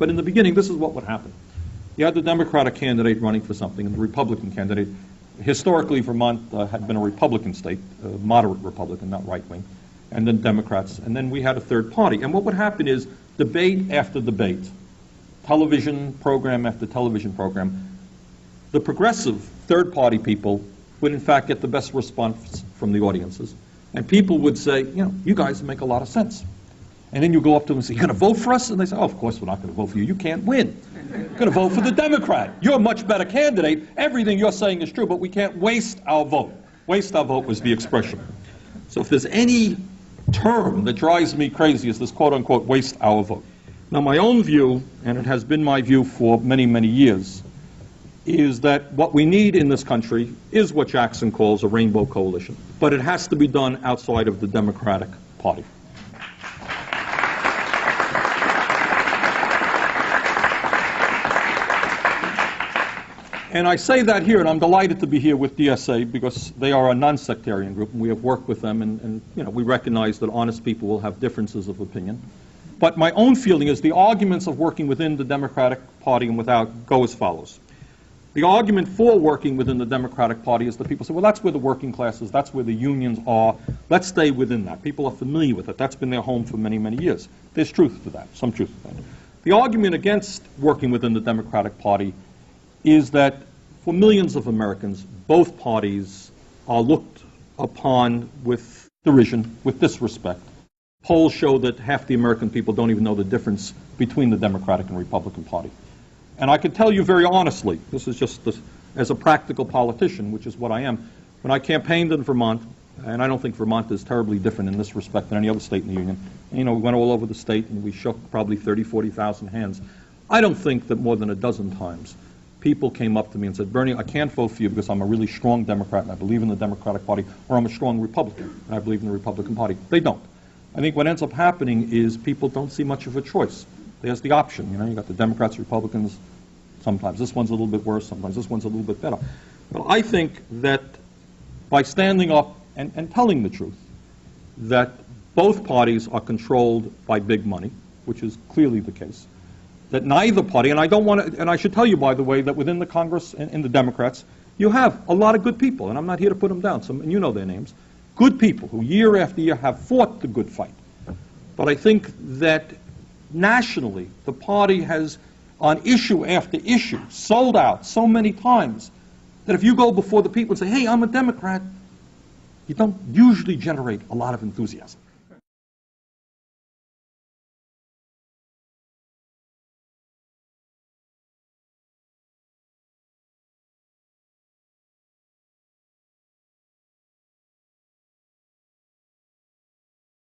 But in the beginning, this is what would happen. You had the Democratic candidate running for something, and the Republican candidate. Historically, Vermont had been a Republican state, moderate Republican, not right-wing, and then Democrats, and then we had a third party. And what would happen is debate after debate, television program after television program, the progressive third-party people would in fact get the best response from the audiences. And people would say, you know, you guys make a lot of sense. And then you go up to them and say, you're going to vote for us? And they say, oh, of course we're not going to vote for you. You can't win. You're going to vote for the Democrat. You're a much better candidate. Everything you're saying is true, but we can't waste our vote. Waste our vote was the expression. So if there's any term that drives me crazy, is this quote-unquote waste our vote. Now, my own view, and it has been my view for many, many years, is that what we need in this country is what Jackson calls a rainbow coalition. But it has to be done outside of the Democratic Party. And I say that here, and I'm delighted to be here with DSA because they are a non-sectarian group, and we have worked with them, and you know, we recognize that honest people will have differences of opinion. But my own feeling is the arguments of working within the Democratic Party and without go as follows. The argument for working within the Democratic Party is that people say, well, that's where the working class is, that's where the unions are, let's stay within that. People are familiar with it. That's been their home for many, many years. There's truth to that, some truth to that. The argument against working within the Democratic Party is that for millions of Americans, both parties are looked upon with derision, with disrespect. Polls show that half the American people don't even know the difference between the Democratic and Republican Party. And I can tell you very honestly, this is just as a practical politician, which is what I am, when I campaigned in Vermont, and I don't think Vermont is terribly different in this respect than any other state in the Union. You know, we went all over the state and we shook probably 30, 40,000 hands. I don't think that more than a dozen times people came up to me and said, Bernie, I can't vote for you because I'm a really strong Democrat and I believe in the Democratic Party, or I'm a strong Republican and I believe in the Republican Party. They don't. I think what ends up happening is people don't see much of a choice. There's the option, you know, you got the Democrats, Republicans, sometimes this one's a little bit worse, sometimes this one's a little bit better. But I think that by standing up and telling the truth, that both parties are controlled by big money, which is clearly the case, that neither party, and I don't want to, and I should tell you, by the way, that within the Congress and in the Democrats, you have a lot of good people, and I'm not here to put them down, and you know their names, good people who year after year have fought the good fight. But I think that nationally, the party has, on issue after issue, sold out so many times that if you go before the people and say, hey, I'm a Democrat, you don't usually generate a lot of enthusiasm.